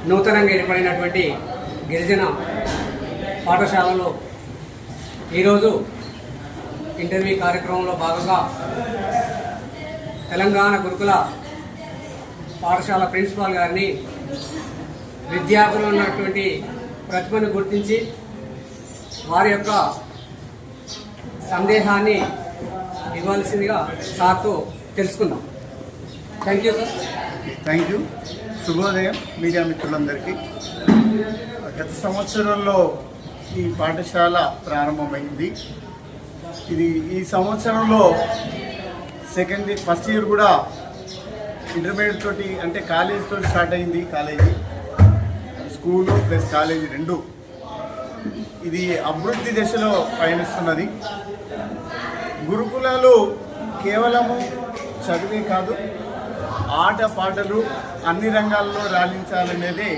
నూతనంగా ఏర్పడినటువంటి గిరిజన పాఠశాలలో ఈరోజు ఇంటర్వ్యూ కార్యక్రమంలో భాగంగా తెలంగాణ గురుకుల పాఠశాల ప్రిన్సిపాల్ గారిని విద్యార్థులు ఉన్నటువంటి ప్రతిభను గుర్తించి వారి యొక్క సందేహాన్ని ఇవ్వాల్సిందిగా సార్తో తెలుసుకుందాం. Thank you sir. Thank you. శుభోదయం మీడియా మిత్రులందరికీ. గత సంవత్సరంలో ఈ పాఠశాల ప్రారంభమైంది. ఇది ఈ సంవత్సరంలో ఫస్ట్ ఇయర్ కూడా ఇంటర్మీడియట్ తోటి అంటే కాలేజ్ తోటి స్టార్ట్ అయింది. కాలేజీ స్కూలు ప్లస్ కాలేజీ రెండు ఇది అభివృద్ధి దశలో పయనిస్తున్నది. గురుకులాలు కేవలము చదివే కాదు, ఆట పాటలు అన్ని రంగాల్లో రాణించాలనేదే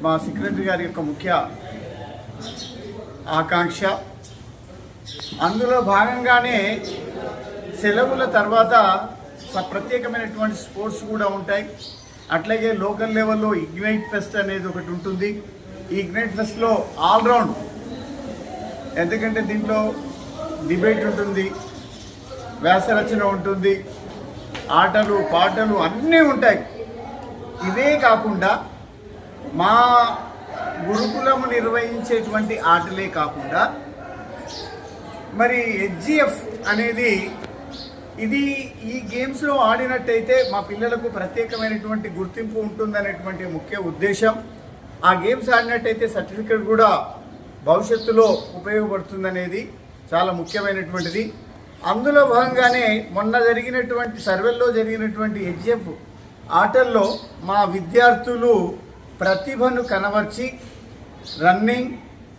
మా సెక్రటరీ గారి యొక్క ముఖ్య ఆకాంక్ష. అందులో భాగంగానే సెలవుల తర్వాత ప్రత్యేకమైనటువంటి స్పోర్ట్స్ కూడా ఉంటాయి. అట్లాగే లోకల్ లెవెల్లో ఇగ్నైట్ ఫెస్ట్ అనేది ఒకటి ఉంటుంది. ఈ ఇగ్నైట్ ఫెస్ట్లో ఆల్రౌండ్, ఎందుకంటే దీంట్లో డిబేట్ ఉంటుంది, వ్యాసరచన ఉంటుంది, ఆటలు పాటలు అన్నీ ఉంటాయి. ఇవే కాకుండా మా గురుకులము నిర్వహించేటువంటి ఆటలే కాకుండా మరి హెచ్జిఎఫ్ అనేది ఇది ఈ గేమ్స్లో ఆడినట్టయితే మా పిల్లలకు ప్రత్యేకమైనటువంటి గుర్తింపు ఉంటుందనేటువంటి ముఖ్య ఉద్దేశం. ఆ గేమ్స్ ఆడినట్టయితే సర్టిఫికెట్ కూడా భవిష్యత్తులో ఉపయోగపడుతుందనేది చాలా ముఖ్యమైనటువంటిది. అందులో భాగంగానే మొన్న జరిగినటువంటి సర్వేల్లో జరిగినటువంటి హెచ్ఎఫ్ ఆటల్లో మా విద్యార్థులు ప్రతిభను కనబర్చి రన్నింగ్,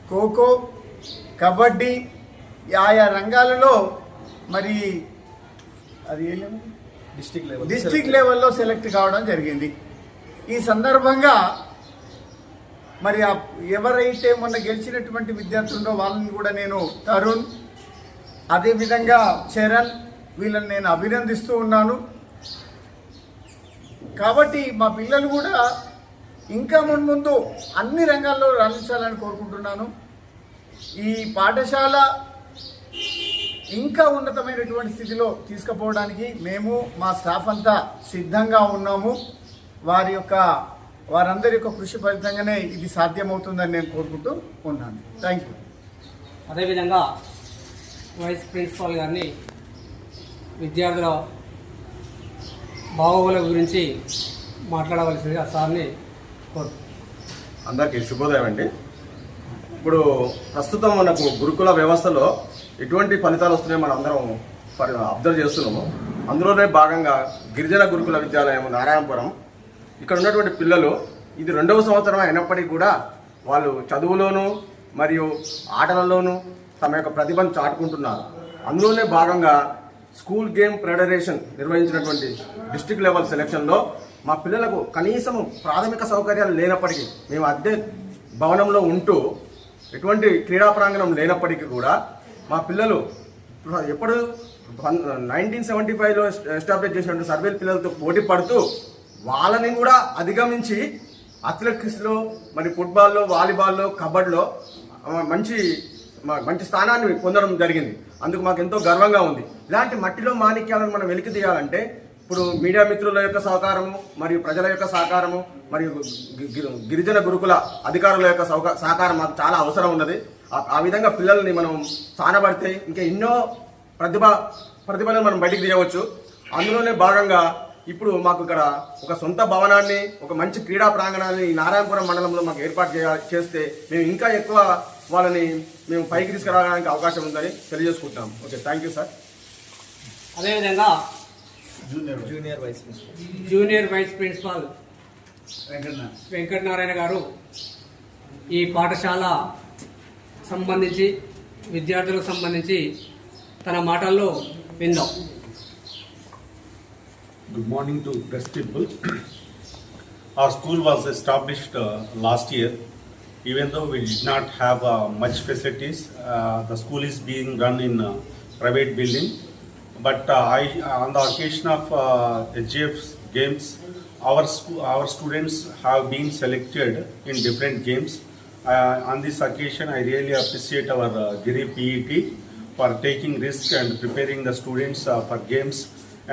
ఖోఖో, కబడ్డీ ఆయా రంగాలలో మరి అది డిస్ట్రిక్ట్ లెవెల్లో సెలెక్ట్ కావడం జరిగింది. ఈ సందర్భంగా మరి ఎవరైతే మొన్న గెలిచినటువంటి విద్యార్థుల్లో వాళ్ళని కూడా నేను తరుణ్, అదేవిధంగా చరణ్, వీళ్ళని నేను అభినందిస్తూ ఉన్నాను. కాబట్టి మా పిల్లలు కూడా ఇంకా మున్ముందు అన్ని రంగాల్లో రాణించాలని కోరుకుంటున్నాను. ఈ పాఠశాల ఇంకా ఉన్నతమైనటువంటి స్థితిలో తీసుకుపోవడానికి మేము మా స్టాఫ్ అంతా సిద్ధంగా ఉన్నాము. వారందరి యొక్క కృషి ఫలితంగానే ఇది సాధ్యమవుతుందని నేను కోరుకుంటూ ఉన్నాను. Thank you. అదేవిధంగా వైస్ ప్రిన్సిపాల్ గారిని విద్యార్థుల బాగోగుల గురించి మాట్లాడవలసిందిగా సార్ని కోరుతున్నాను. అందరికీ శుభోదయం అండి. ఇప్పుడు ప్రస్తుతం మనకు గురుకుల వ్యవస్థలో ఎటువంటి ఫలితాలు వస్తున్నాయో మనం అందరం అబ్జర్వ్ చేస్తున్నాము. అందులోనే భాగంగా గిరిజన గురుకుల విద్యాలయం నారాయణపురం, ఇక్కడ ఉన్నటువంటి పిల్లలు ఇది 2వ సంవత్సరం అయినప్పటికీ కూడా వాళ్ళు చదువులోనూ మరియు ఆటలలోనూ తమ యొక్క ప్రతిభను చాటుకుంటున్నారు. అందులోనే భాగంగా స్కూల్ గేమ్ ఫెడరేషన్ నిర్వహించినటువంటి డిస్ట్రిక్ట్ లెవెల్ సెలక్షన్లో మా పిల్లలకు కనీసం ప్రాథమిక సౌకర్యాలు లేనప్పటికీ, మేము అద్దె భవనంలో ఉంటూ ఎటువంటి క్రీడా ప్రాంగణం లేనప్పటికీ కూడా మా పిల్లలు ఎప్పుడు 1975లో ఎస్టాబ్లిష్ చేసినటువంటి సర్వేల పిల్లలతో పోటీ పడుతూ వాళ్ళని కూడా అధిగమించి అథ్లెటిక్స్లో, మరి ఫుట్బాల్లో, వాలీబాల్లో, కబడ్డీలో మంచి స్థానాన్ని పొందడం జరిగింది. అందుకు మాకు ఎంతో గర్వంగా ఉంది. ఇలాంటి మట్టిలో మాణిక్యాలను మనం వెలికి తీయాలంటే ఇప్పుడు మీడియా మిత్రుల యొక్క సహకారము, మరియు ప్రజల యొక్క సహకారము, మరియు గిరిజన గురుకుల అధికారుల యొక్క సహకారం మాకు చాలా అవసరం ఉన్నది. ఆ విధంగా పిల్లల్ని మనం స్థానపడితే ఇంకా ఎన్నో ప్రతిభలను మనం బయటికి తీయవచ్చు. అందులోనే భాగంగా ఇప్పుడు మాకు ఇక్కడ ఒక సొంత భవనాన్ని, ఒక మంచి క్రీడా ప్రాంగణాన్ని ఈ నారాయణపురం మండలంలో మాకు ఏర్పాటు చేస్తే మేము ఇంకా ఎక్కువ వాళ్ళని మేము పైకి తీసుకురావడానికి అవకాశం ఉందని తెలియజేసుకుంటాం. Okay, thank you sir. అదేవిధంగా జూనియర్ వైస్ ప్రిన్సిపాల్ వెంకటనారాయణ గారు ఈ పాఠశాల సంబంధించి విద్యార్థులకు సంబంధించి తన మాటల్లో విందాం. Good morning to press people. Our school was established last year. Even though we did not have much facilities, the school is being run in private building. But on the occasion of HGF games, our students have been selected in different games. On this occasion, I really appreciate our Giri PET for taking risk and preparing the students for games.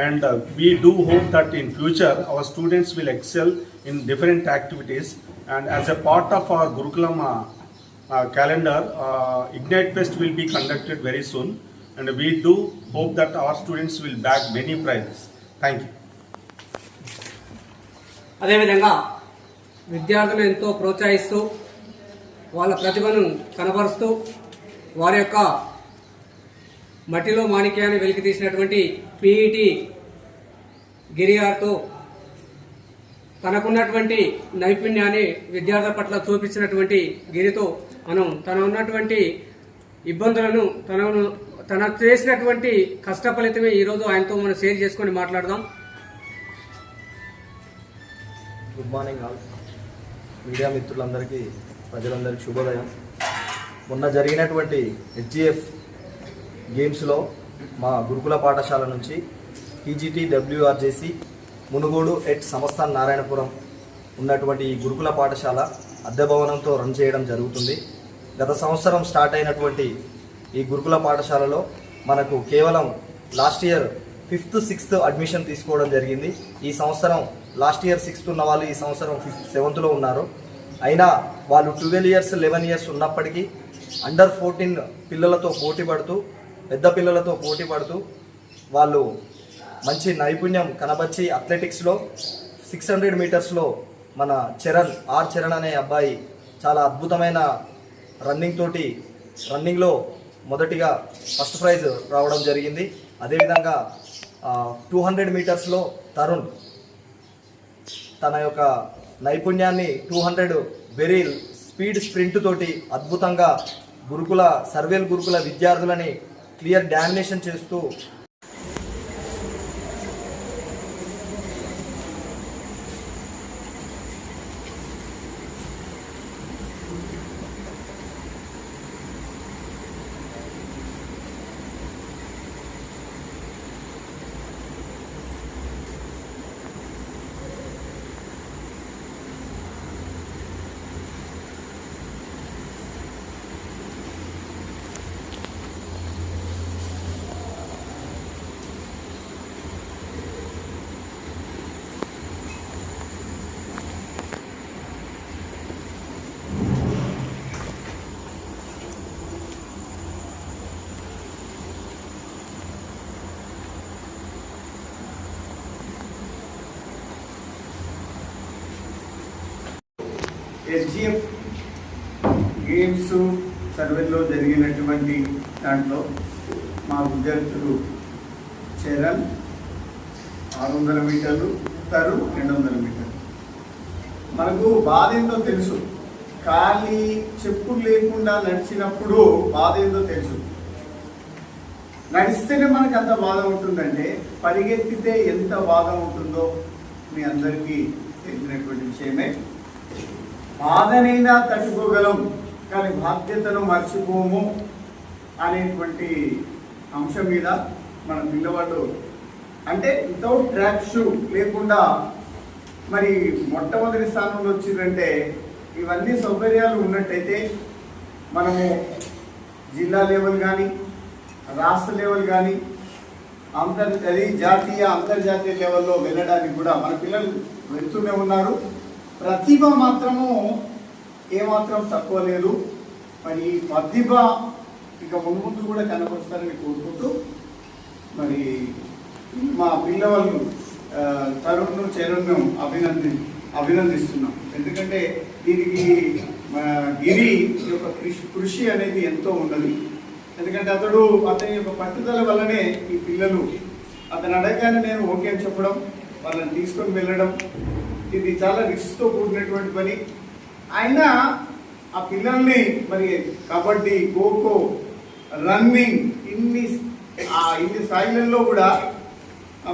And we do hope that in future our students will excel in different activities. And as a part of our Gurukulam calendar, Ignite Fest will be conducted very soon. And we do hope that our students will bag many prizes. Thank you. అదేవిధంగా విద్యార్థులు ఎంతో ప్రోత్సహిస్తూ వాళ్ళ ప్రతిభను కనబరుస్తూ వారి యొక్క మట్టిలో మాణిక్యాన్ని వెలికి తీసినటువంటి పీఈటీ గిరిగారితో తనకున్నటువంటి నైపుణ్యాన్ని విద్యార్థుల పట్ల చూపించినటువంటి గిరితో మనం తన ఉన్నటువంటి ఇబ్బందులను తన చేసినటువంటి కష్ట ఫలితమే ఈరోజు ఆయనతో మనం షేర్ చేసుకొని మాట్లాడదాం. గుడ్ మార్నింగ్ ఆల్ మీడియా మిత్రులందరికీ, ప్రజలందరికీ శుభోదయం. మొన్న జరిగినటువంటి హెచ్జిఎఫ్ గేమ్స్లో మా గురుకుల పాఠశాల నుంచి పీజీటీ డబ్ల్యూఆర్జేసి మునుగోడు ఎట్ సంస్థాన్ నారాయణపురం ఉన్నటువంటి ఈ గురుకుల పాఠశాల అద్దె భవనంతో రన్ చేయడం జరుగుతుంది. గత సంవత్సరం స్టార్ట్ అయినటువంటి ఈ గురుకుల పాఠశాలలో మనకు కేవలం last year 5th 6th admission తీసుకోవడం జరిగింది. ఈ సంవత్సరం లాస్ట్ ఇయర్ 6th ఉన్న వాళ్ళు ఈ సంవత్సరం 7th ఉన్నారు. అయినా వాళ్ళు 12 years 11 years ఉన్నప్పటికీ అండర్ 14 పిల్లలతో పోటీ పడుతూ, పెద్ద పిల్లలతో పోటీ పడుతూ వాళ్ళు మంచి నైపుణ్యం కనబర్చి అథ్లెటిక్స్లో 600 మీటర్స్లో మన చరణ్ అనే అబ్బాయి చాలా అద్భుతమైన రన్నింగ్లో మొదటిగా ఫస్ట్ ప్రైజ్ రావడం జరిగింది. అదేవిధంగా 200 మీటర్స్లో తరుణ్ తన యొక్క నైపుణ్యాన్ని 200 వెరీ స్పీడ్ స్ప్రింట్ తోటి అద్భుతంగా సర్వేల్ గురుకుల విద్యార్థులని క్లియర్ డామినేషన్ చేస్తూ హెచ్జిఎఫ్ గేమ్స్ సర్వేలో జరిగినటువంటి దాంట్లో మా విద్యార్థులు చరణ్ 600 మీటర్లు, తరుణ్ 200 మీటర్లు. మనకు బాధ ఏందో తెలుసు, ఖాళీ చెప్పులు లేకుండా నడిచినప్పుడు బాధ ఏందో తెలుసు. నడిస్తేనే మనకు అంత బాధ ఉంటుందంటే పరిగెత్తితే ఎంత బాధ ఉంటుందో మీ అందరికీ తెలిసినటువంటి విషయమే. బాధనైనా తట్టుకోగలం కానీ బాధ్యతను మర్చిపోము అనేటువంటి అంశం మీద మన పిల్లవాళ్ళు అంటే వితౌట్ ట్రాక్ షూ లేకుండా మరి మొట్టమొదటి స్థానంలో వచ్చిందంటే ఇవన్నీ సౌకర్యాలు ఉన్నట్టయితే మనము జిల్లా లెవెల్ కానీ రాష్ట్ర లెవెల్ కానీ జాతీయ అంతర్జాతీయ లెవెల్లో వెళ్ళడానికి కూడా మన పిల్లలు వెళ్తూనే ఉన్నారు. ప్రతిభ మాత్రము ఏమాత్రం తక్కువ లేదు. మరి ప్రతిభ ఇక ముందు కూడా కనపరుస్తారని కోరుకుంటూ మరి మా పిల్లవాళ్ళు తరుణ్ను చరణ్ను అభినందిస్తున్నాం. ఎందుకంటే దీనికి గిరి యొక్క కృషి అనేది ఎంతో ఉన్నది. ఎందుకంటే అతని యొక్క పట్టుదల వల్లనే ఈ పిల్లలు అతను అడగగానే నేను ఓకే అని చెప్పడం, వాళ్ళని తీసుకొని వెళ్ళడం, ఇది చాలా రిస్క్తో కూడినటువంటి పని. అయినా ఆ పిల్లల్ని మరి కబడ్డీ, ఖోఖో, రన్నింగ్ ఇన్ని స్థాయిలలో కూడా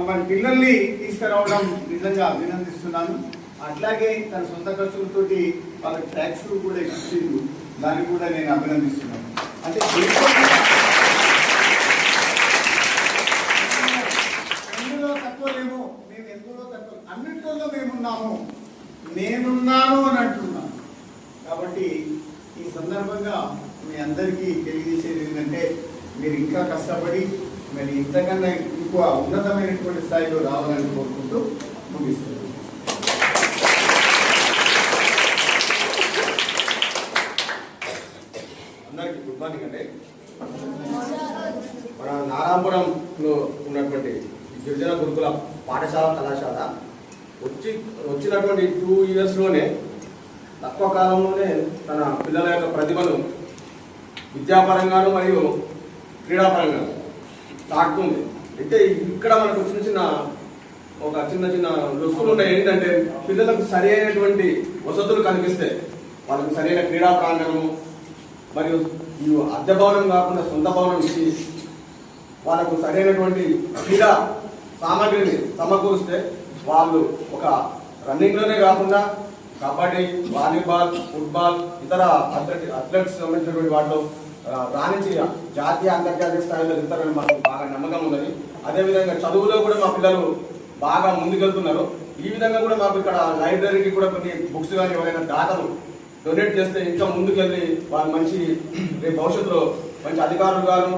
మరి పిల్లల్ని తీసుకురావడం నిజంగా అభినందిస్తున్నాను. అట్లాగే తన సొంత ఖర్చులతోటి వాళ్ళకి ట్రాక్ షూ కూడా ఇచ్చిండు, దాన్ని కూడా నేను అభినందిస్తున్నాను. అంటే ఎందులో తక్కువ లేము, మేము ఎందులో తక్కువ, అన్నింటిలో మేము అంటున్నాము, నేనున్నాను అని అంటున్నాను. కాబట్టి ఈ సందర్భంగా మీ అందరికీ తెలియజేసేది ఏంటంటే మీరు ఇంకా కష్టపడి మరి ఇంతకన్నా ఎక్కువ ఉన్నతమైనటువంటి స్థాయిలో రావాలని కోరుకుంటూ ముగిస్తున్నాను. అందరికీ గుడ్ మార్నింగ్ అండి. మన నారాయణపురంలో ఉన్నటువంటి గిరిజన గురుకుల పాఠశాల కళాశాల వచ్చినటువంటి 2 yearsలోనే తక్కువ కాలంలోనే తన పిల్లల యొక్క ప్రతిభను విద్యాపరంగాను మరియు క్రీడాపరంగా తాకుతుంది. అయితే ఇక్కడ మనకు చిన్న రుసుకులు ఉన్నాయి. ఏంటంటే పిల్లలకు సరి అయినటువంటి వసతులు కనిపిస్తే వాళ్ళకు సరైన క్రీడా ప్రాంగణము మరియు ఈ అద్దె భవనం కాకుండా సొంత భవనం ఇచ్చి వాళ్ళకు సరైనటువంటి క్రీడా సామాగ్రిని సమకూరిస్తే వాళ్ళు ఒక రన్నింగ్లోనే కాకుండా కబడ్డీ, వాలీబాల్, ఫుట్బాల్, ఇతర అథ్లెట్స్ సంబంధించినటువంటి వాటిలో రాణించి జాతీయ అంతర్జాతీయ స్థాయిలో వెళ్తారని మాకు బాగా నమ్మకం ఉన్నది. అదేవిధంగా చదువులో కూడా మా పిల్లలు బాగా ముందుకెళ్తున్నారు. ఈ విధంగా కూడా మాకు ఇక్కడ లైబ్రరీకి కూడా కొన్ని బుక్స్ కానీ ఎవరైనా దాతలు డొనేట్ చేస్తే ఇంకా ముందుకెళ్ళి వాళ్ళు మంచి రేపు భవిష్యత్తులో మంచి అధికారులు గాను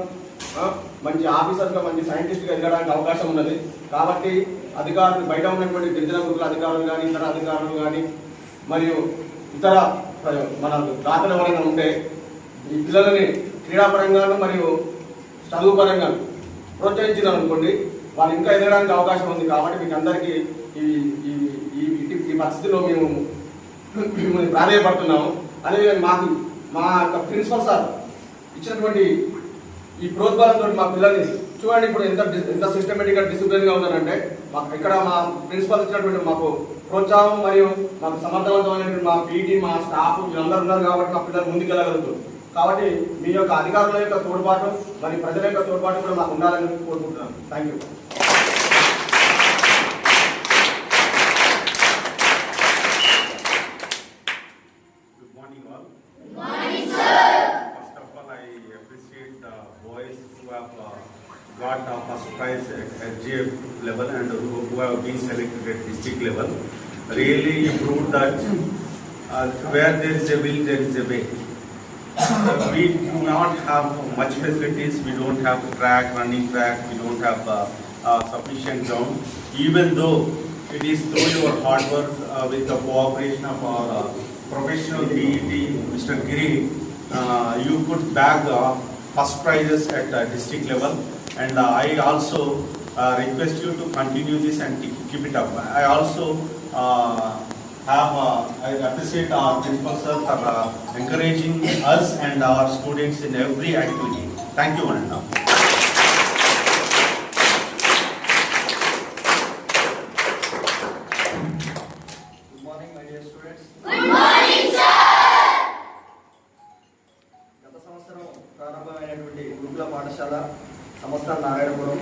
మంచి ఆఫీసర్గా మంచి సైంటిస్ట్గా ఎదగడానికి అవకాశం ఉన్నది. కాబట్టి అధికారులు బయట ఉన్నటువంటి గిరిజన గురుకుల అధికారులు కానీ ఇతర అధికారులు కానీ మరియు ఇతర మన దాతలు ఎవరైనా ఉంటే ఈ పిల్లలని క్రీడాపరంగాను మరియు చదువు పరంగా ప్రోత్సహించినారు అనుకోండి, వాళ్ళు ఇంకా ఎదగడానికి అవకాశం ఉంది. కాబట్టి మీకు అందరికీ ఈ పరిస్థితిలో మేము ప్రాధాన్యపడుతున్నాము. అదేవిధంగా మా యొక్క ప్రిన్సిపల్ సార్ ఇచ్చినటువంటి ఈ ప్రోత్సాహంతో మా పిల్లల్ని చూడండి ఇప్పుడు ఎంత సిస్టమేటిక్గా డిసిప్లిన్గా ఉన్నారంటే మాకు ఇక్కడ మా ప్రిన్సిపల్ ఇచ్చినటువంటి మాకు ప్రోత్సాహం మరియు మాకు సమర్థవంతమైనటువంటి మా పీటీ మా స్టాఫ్ వీళ్ళందరూ ఉన్నారు కాబట్టి మా పిల్లలు ముందుకెళ్ళగలుగుతారు. కాబట్టి మీ యొక్క అధికారుల యొక్క తోడ్పాటు మరియు ప్రజల యొక్క తోడ్పాటు కూడా మాకు ఉండాలని కోరుకుంటున్నాను. Thank you. Got first prize at SGF level and who have been selected at district level really proved that where there is a will, there is a way. We do not have much facilities. We don't have track, running track. We don't have sufficient ground. Even though it is through your hard work with the cooperation of our professional PET, Mr. Giri, you put back first prizes at district level. And I also request you to continue this and keep it up. I also I appreciate our principal sir for encouraging us and our students in every activity. Thank you, Ananda. Good morning, my dear students. Good morning, sir. గత సంవత్సరం ప్రారంభమైనటువంటి గురుకుల పాఠశాల సంస్థ నారాయణపురం.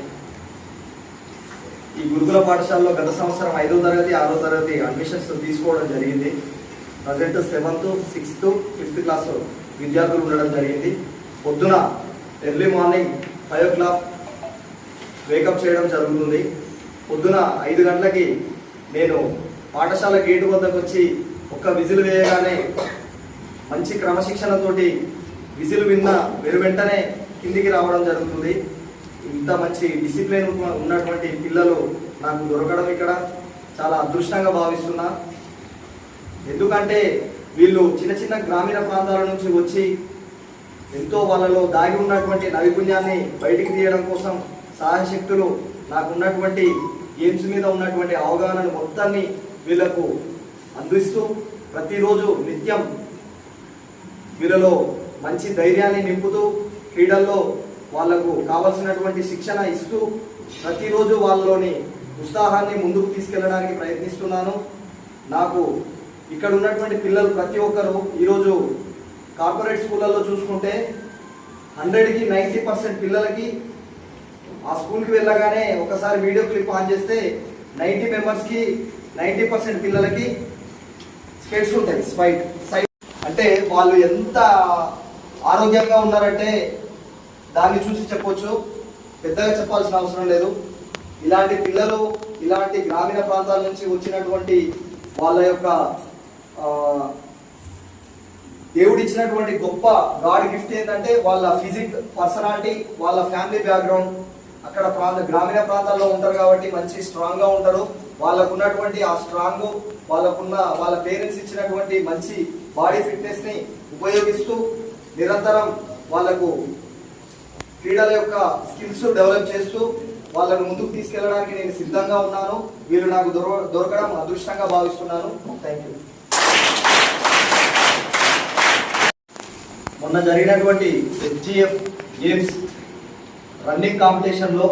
ఈ గురుకుల పాఠశాలలో గత సంవత్సరం 5వ తరగతి 6వ తరగతి అడ్మిషన్స్ తీసుకోవడం జరిగింది. Present 7th, 6th, 5th class విద్యార్థులు ఉండడం జరిగింది. పొద్దున ఎర్లీ మార్నింగ్ 5 o'clock వేకప్ చేయడం జరుగుతుంది. పొద్దున 5 గంటలకి నేను పాఠశాల గేటు వద్దకు వచ్చి ఒక్క విజిల్ వేయగానే మంచి క్రమశిక్షణతోటి విజిల్ వెంటనే కిందికి రావడం జరుగుతుంది. ఇంత మంచి డిసిప్లిన్ ఉన్నటువంటి పిల్లలు నాకు దొరకడం ఇక్కడ చాలా అదృష్టంగా భావిస్తున్నా. ఎందుకంటే వీళ్ళు చిన్న చిన్న గ్రామీణ ప్రాంతాల నుంచి వచ్చి ఎంతో వాళ్ళలో దాగి ఉన్నటువంటి నైపుణ్యాన్ని బయటికి తీయడం కోసం సాయశక్తులు నాకు ఉన్నటువంటి గేమ్స్ మీద ఉన్నటువంటి అవగాహనను మొత్తాన్ని వీళ్ళకు అందిస్తూ ప్రతిరోజు నిత్యం వీళ్ళలో మంచి ధైర్యాన్ని నింపుతూ క్రీడల్లో వాళ్లకు కావలసినటువంటి శిక్షణ ఇస్తూ ప్రతిరోజు వాళ్ళలోని ఉత్సాహాన్ని ముందుకు తీసుకెళ్ళడానికి ప్రయత్నిస్తున్నాను. నాకు ఇక్కడ ఉన్నటువంటి పిల్లలు ప్రతి ఒక్కరు ఈరోజు కార్పొరేట్ స్కూళ్ళల్లో చూసుకుంటే 100కి 90% పిల్లలకి ఆ స్కూల్కి వెళ్ళగానే ఒకసారి వీడియో క్లిప్ ఆన్ చేస్తే 90 మెంబర్స్కి 90% పిల్లలకి స్పెట్స్ ఉంటాయి సైట్. అంటే వాళ్ళు ఎంత ఆరోగ్యంగా ఉన్నారంటే దాన్ని చూసి చెప్పొచ్చు, పెద్దగా చెప్పాల్సిన అవసరం లేదు. ఇలాంటి పిల్లలు ఇలాంటి గ్రామీణ ప్రాంతాల నుంచి వచ్చినటువంటి వాళ్ళ యొక్క దేవుడు ఇచ్చినటువంటి గొప్ప గాడ్ గిఫ్ట్ ఏంటంటే వాళ్ళ ఫిజిక్, పర్సనాలిటీ, వాళ్ళ ఫ్యామిలీ బ్యాక్గ్రౌండ్. అక్కడ గ్రామీణ ప్రాంతాల్లో ఉంటారు కాబట్టి మంచి స్ట్రాంగ్ గా ఉంటారు. వాళ్ళకు ఉన్నటువంటి ఆ స్ట్రాంగ్, వాళ్ళ పేరెంట్స్ ఇచ్చినటువంటి మంచి బాడీ ఫిట్నెస్ ని ఉపయోగిస్తూ నిరంతరం వాళ్ళకు క్రీడల యొక్క స్కిల్స్ డెవలప్ చేస్తూ వాళ్ళను ముందుకు తీసుకెళ్ళడానికి నేను సిద్ధంగా ఉన్నాను. వీళ్ళు నాకు దొరకడం అదృష్టంగా భావిస్తున్నాను. Thank you. మొన్న జరిగినటువంటి హెచ్జిఎఫ్ గేమ్స్ రన్నింగ్ కాంపిటీషన్లో,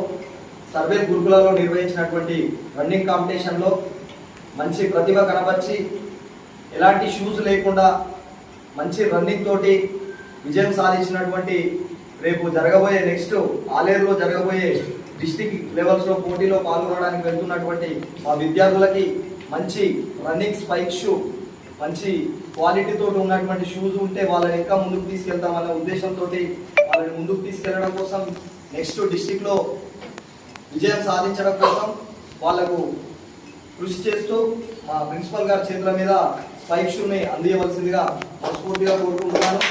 సర్వేల్ గురుకులలో నిర్వహించినటువంటి రన్నింగ్ కాంపిటీషన్లో మంచి ప్రతిభ కనబర్చి ఎలాంటి షూస్ లేకుండా మంచి రన్నింగ్ తోటి విజయం సాధించినటువంటి, రేపు జరగబోయే నెక్స్ట్ ఆలేరులో జరగబోయే డిస్టిక్ లెవెల్స్లో పోటీలో పాల్గొనడానికి వెళ్తున్నటువంటి మా విద్యార్థులకి మంచి రన్నింగ్ స్పైక్ షూ, మంచి క్వాలిటీతో ఉన్నటువంటి షూస్ ఉంటే వాళ్ళని ఇంకా ముందుకు తీసుకెళ్తామనే ఉద్దేశంతో వాళ్ళని ముందుకు తీసుకెళ్లడం కోసం, నెక్స్ట్ డిస్టిక్లో విజయం సాధించడం కోసం వాళ్లకు కృషి చేస్తూ మా ప్రిన్సిపల్ గారి చేతుల మీద స్పైక్ షూని అందించవలసిందిగా మనస్ఫూర్తిగా కోరుకుంటున్నాను.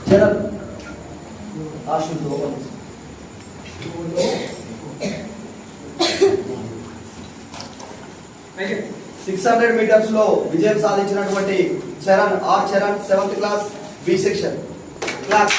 చరణ్ ఆశుతో 600 మీటర్స్ లో విజయం సాధించినటువంటి Charan 7th class B section class.